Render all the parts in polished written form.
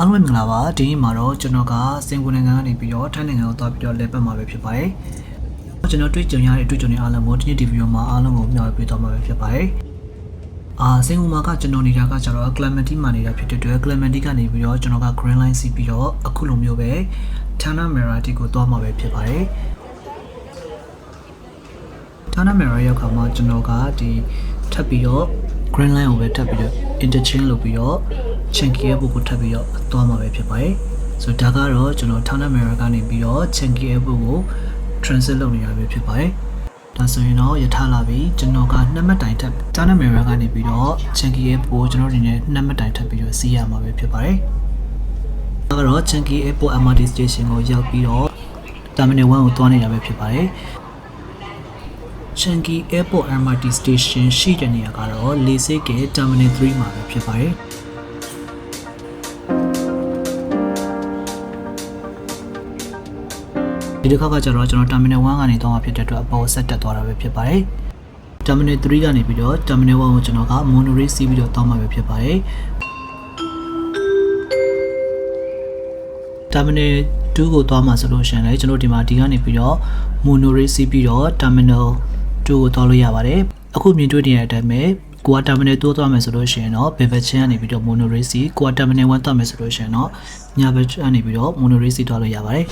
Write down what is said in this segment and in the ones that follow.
အားလုံးမင်္ဂလာပါဒီနေ့မှာတော့ကျွန်တော်ကစင်ကာပူနိုင်ငံကနေပြီးတော့ထိုင်းနိုင်ငံကိုသွားပြီးတော့လဲပတ်မှာပဲဖြစ်ပါတယ်ကျွန်တော်တွေ့ကြုံရတဲ့တွေ့ကြုံတဲ့အားလုံးကိုဒီနေ့ဒီဗီဒီယိုမှာအားလုံးကိုမျှဝေပေးသွားမှာပဲဖြစ်ပါတယ်စင်ကာပူမှာကကျွန်တော်နေတာကကျတော့ Clementi မှာနေတာဖြစ်တဲ့အတွက် Clementi ကနေပြီးတော့ကျွန်တော်က Green Line စီးပြီးတော့အခုလိုမျိုးပဲ Tanah Merah တိကိုသွားမှာပဲဖြစ်ပါတယ်Tanah Merah ရောက်ခါမှာကျွန်တော်ကဒီထပ်ပြီးတော့ Green Line ကိုပဲထပ်ပြီးတော့ interchange လုပ်ပြီးတော့ Changi Airport ကိုထပ်ပြီးတော့သွားမှာပဲဖြစ်ပါတယ်ဆိုတော့ဒါကတော့ကျွန်တော် Tanah Merah ကနေပြီးတော့ Changi Airport ကို transit လုပ်နေတာပဲဖြစ်ပါတယ်ဒါဆိုရင်တော့ရထားလာပြီကျွန်တော်ကနှစ်မှတ်တိုင်ထပ် Tanah Merah ကနေပြီးတော့ Changi Airport ကိုကျွန်တော်ဒီနေ့နှစ်မှတ်တိုင်ထပ်ပြီးတော့စီးရမှာပဲဖြစ်ပါတယ်ဒါကတော့ Changi Airport MRT station ကိုရောက်ပြီးတော့ Terminal 1 ကိုသွားနေတာပဲဖြစ်ပါတယ်Changi Airport MRT Station ရှိတဲ့နေရာကတော့လေဆိပ်က Terminal 3မှာပဲဖြစ်ပါတယ်ဒီတစ်ခါကကျတော့ကျွန်တော် Terminal 1ကနေတော့ဖြစ်တဲ့အတွက်အပေါ်ဆက်တက်သွားတာပဲဖြစ်ပါတယ် Terminal 3ကနေပြီးတော့ Terminal 1ကိုကျွန်တော်က monorail စီးပြီးတော့တောင်းမှာပဲဖြစ်ပါတယ် Terminal 2ကိုသွားမှာဆိုလို့ရှိရင်လည်းကျွန်တော်ဒီမှာဒီကနေပြီးတော့ monorail စီးပြီးတော့ Terminal 2ကိုသွားလို့ရပါတယ်အခုမြင်တွေ့နေတဲ့အတိုင်းပဲကိုက Terminal 2သွားမယ်ဆိုလို့ရှိရင်တော့ Beaver Chin ကနေပြီးတော့ monorail စီးကိုက Terminal 1သွားမယ်ဆိုလို့ရှိရင်တော့ညာဘက်ကနေပြီးတော့ monorail စီးသွားလို့ရပါတယ်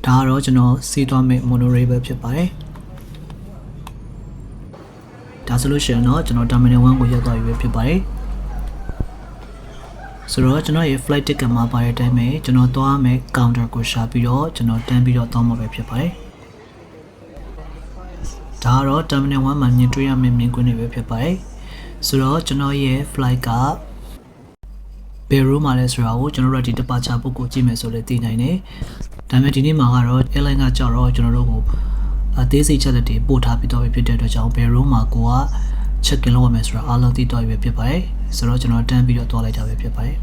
ဒါကတော့ကျွန်တော်စီးသွားမယ့် monorail ပဲဖြစ်ပါတယ်ဒါဆိုလို့ရှိရင်တော့ကျွန်တော် Terminal 1ကိုရောက်သွားပြီပဲဖြစ်ပါတယ်ဆိုတော့ကျွန်တော်ရဲ့ flight ticket မှာပါတဲ့အတိုင်းပဲကျွန်တော်သွားမယ့် counter ကိုရှာပြီးတော့ကျွန်တော်တန်းပြီးတော့သွားမှာပဲဖြစ်ပါတယ်ဒါကတော့ Terminal 1မှာမြင်တွေ့ရမယ့်မြင်ကွင်းတွေပဲဖြစ်ပါတယ်ဆိုတော့ကျွန်တော်ရဲ့ flight ကဘယ်ရိုးမှာလဲဆိုတာကိုကျွန်တော်တို့ဒီ departure book ကိုကြည့်မယ်ဆိုလည်းသိနိုင်တယ်ဒါပေမဲ့ဒီနေ့မှာကတော့ airline ကကြောက်တော့ကျွန်တော်တို့ကိုအသေးစိတ်ချက်လက်တွေပို့ထားပြီးတော့ဖြစ်တဲ့အတွက်ကြောင့်ဘယ်ရိုးမှာကိုက check in လုပ်ရမယ်ဆိုတာအားလုံးသိတော့ပြီဖြစ်ပါတယ်ဆိုတော့ကျွန်တော်တန်းပြီးတော့သွားလိုက်တာပဲဖြစ်ပါတယ်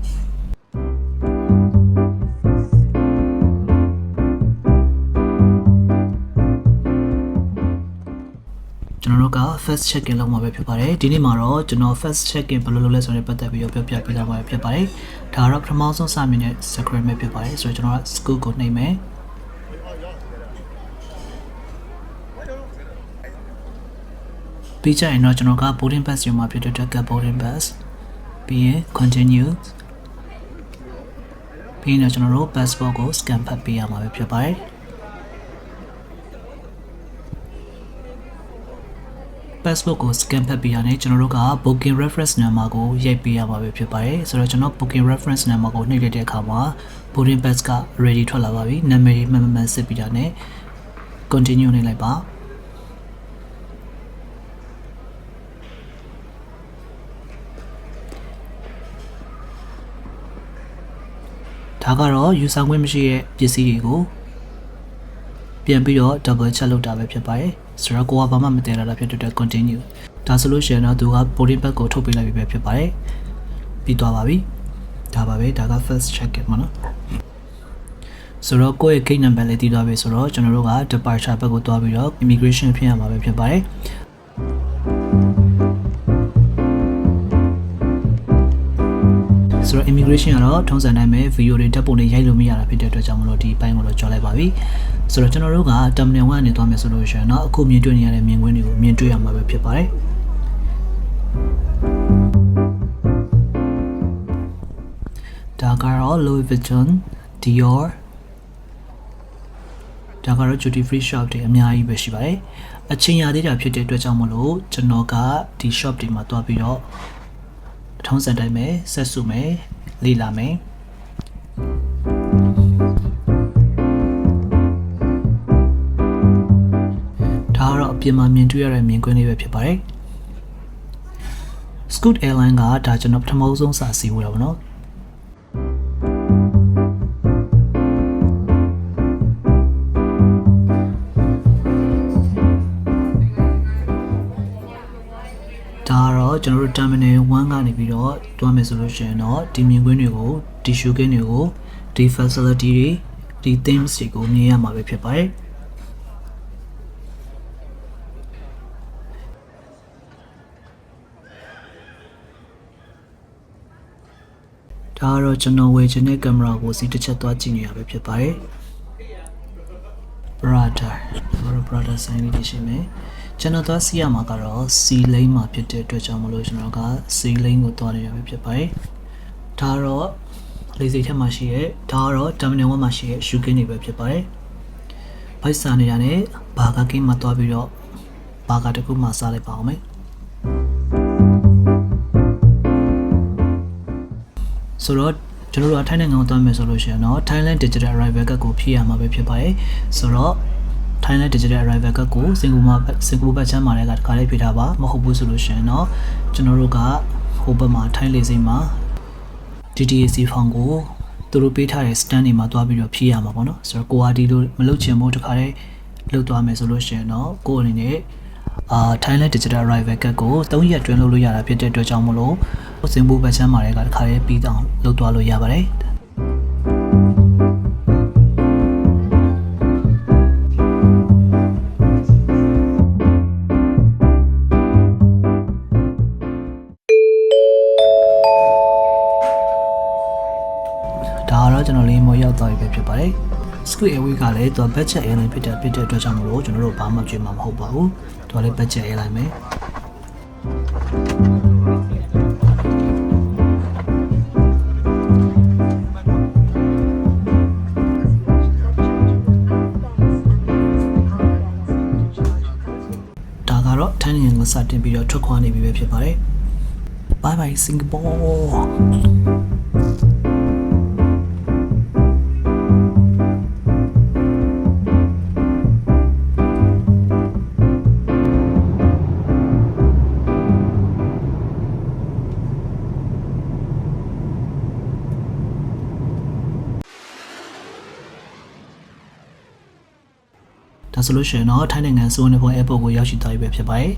ကျွန်တော်တို့က first check in လုပ်မှာပဲဖြစ်ပါတယ်ဒီနေ့မှာတော့ကျွန်တော် first check in ဘယ်လိုလုပ်လဲဆိုတဲ့ပတ်သက်ပြီးတော့ပြောပြပေးသွားမှာဖြစ်ပါတယ်ဒါကတော့ပထမဆုံးစမြင်တဲ့ screen ပဲဖြစ်ပါတယ်ဆိုတော့ကျွန်တော်က school ကိုနှိပ်မယ်ပြီးကြရင်တော့ကျွန်တော်က boarding pass ယူမှာဖြစ်တဲ့အတွက် boarding pass ပြီးရင် continue ပြီးရင်တော့ကျွန်တော်တို့ passport ကို scan ဖတ်ပေးရမှာပဲဖြစ်ပါတယ်passport ကို scan ဖတ်ပြီးရတယ်ကျွန်တော်တို့က booking reference number ကိုရိုက်ပေးရမှာပဲဖြစ်ပါတယ်ဆိုတော့ကျွန်တော် booking reference number ကိုနှိပ်လိုက်တဲ့အခါမှာ boarding pass က ready ထွက်လာပါပြီနာမည်မှန်မှန်စစ်ပြီးတာနဲ့ continue နှိပ်လိုက်ပါဒါကတော့ယူဆောင်ခွင့်မရှိတဲ့ပစ္စည်းတွေကိုပြန်ပြီးတော့ double check လုပ်တာပဲဖြစ်ပါတယ်ဆိုတော့ကိုကဘာမှမတည်လာတာဖြစ်တဲ့အတွက် continue ဒါဆိုလို့ရှိရင်တော့သူက boarding pass ကိုထုတ်ပေးလိုက်ပြီပဲဖြစ်ပါတယ်ပြီးသွားပါပြီဒါပါပဲဒါက first check in ပါနော်ဆိုတော့ကိုယ့်ရဲ့ gate number လေးတည်သွားပြီဆိုတော့ကျွန်တော်တို့က departure ဘက်ကိုသွားပြီးတော့ immigration ဖြစ်ရမှာပဲဖြစ်ပါတယ်ဆိုတော့ immigration ကတော့ထုံးစံတိုင်းပဲ video တွေတက်ပုံတွေရိုက်လို့မရတာဖြစ်တဲ့အတွက်ကြောင့်မလို့ဒီပိုင်းကိုတော့ကြော်လိုက်ပါပြီဆိုတော့ကျွန်တော်တို့က terminal 1ကနေသွားမယ်ဆိုလို့ရှိရင်တော့အခုမြင်တွေ့နေရတဲ့မြင်ကွင်းတွေကိုမြင်တွေ့ရမှာပဲဖြစ်ပါတယ်ဒါကတော့ Louis Vuitton Dior ဒါကတော့ duty free shop တွေအများကြီးပဲရှိပါတယ်အချိန်ရသေးတာဖြစ်တဲ့အတွက်ကြောင့်မလို့ကျွန်တော်ကဒီ shop တွေမှာသွားပြီးတော့ထုံးစံတိုင်းပဲဆက်စုမယ်လေ့လာမယ်ဒါကတော့အပြင်မှာမြင်တွေ့ရတဲ့မြင်ကွင်းလေးပဲဖြစ်ပါတယ် Scoot Airline ကဒါကျွန်တော်ပထမဆုံးစာစီးဖို့တာပေါ့နော်ဒါကတော့ကျွန်တော်တို့ terminal 1ကနေပြီးတော့တွားမယ်ဆိုလို့ရှိရင်တော့ဒီမြင်ကွင်းတွေကိုဒီ show case တွေကိုဒီ facility တွေဒီ themes တွေကိုမြင်ရမှာပဲဖြစ်ပါတယ် ဒါကတော့ကျွန်တော်ဝယ်ချင်တဲ့ကင်မရာကိုစီတစ်ချက်သွားကြည့်နေရပဲဖြစ်ပါတယ် Brother ဘာလို့ Brother ဆိုင်လေးရှိမယ်ကျွန်တော်သွားစီးရမှာကတော့ C lane မှာဖြစ်တဲ့အတွက်ကြောင့်မလို့ကျွန်တော်က C lane ကိုသွားနေရပဲဖြစ်ပါတယ်ဒါတော့လေးစိတ်ထက်မှာရှိရဲဒါကတော့ terminal 1မှာရှိရဲ shoe key နေပဲဖြစ်ပါတယ်ဘိုက်စာနေရတဲ့ဘာကကင်းမှာသွားပြီးတော့ဘာကတခုမှစားလိုက်ပါအောင်မယ်ဆိုတော့ကျွန်တော်တို့ထိုင်းနိုင်ငံကိုသွားမယ်ဆိုလို့ရှိရင်တော့ Thailand Digital Arrival Card ကိုဖြည့်ရမှာပဲဖြစ်ပါတယ်ဆိုတော့ Thailand Digital Arrival Card ကိုစင်ကာပူဘတ်ချမ်းမှာလည်းတခါလေးဖြည့်ထားပါမဟုတ်ဘူးဆိုလို့ရှိရင်တော့ကျွန်တော်တို့ကဟိုဘက်မှာထိုင်းလေဆိပ်မှာ DTAC ဖောင်ကိုသူတို့ပေးထားတဲ့ stand တွေမှာသွားပြီးတော့ဖြည့်ရမှာပေါ့နော်ဆိုတော့ကိုဟာဒီလိုမလုပ်ချင်ဘူးတခါလေးလုပ်သွားမယ်ဆိုလို့ရှိရင်တော့ကိုအနေနဲ့Thailand Digital Arrival Card ကို3ရက်အတွင်းလုပ်လို့ရတာဖြစ်တဲ့အတွက်ကြောင့်မလို့စင်ကာပူဘတ်ချမ်းမှာလည်းတခါလေးပြီးတော့လုပ်သွားလို့ရပါတယ်ဒါကတော့ကျွန်တော်လေးမရောက်သွားပြီပဲဖြစ်ပါတယ် Squid Airways ကလည်းသူ budget airline ဖြစ်တဲ့အတွက်ကြောင့်မလို့ကျွန်တော်တို့ဘာမှကြွေးမှာမဟုတ်ပါဘူးသူကလည်း budget airline ပဲဒါကတော့ထိုင်းနိုင်ငံကိုစတင်ပြီးတော့ထွက်ခွာနေပြီပဲဖြစ်ပါတယ် Bye bye Singaporeဒါဆိုလို့ရှိရင်တော့ထိုင်းနိုင်ငံ Suvarnabhumi Airport ကိုရောက်ရှိသွားပြီပဲဖြစ်ပါတယ်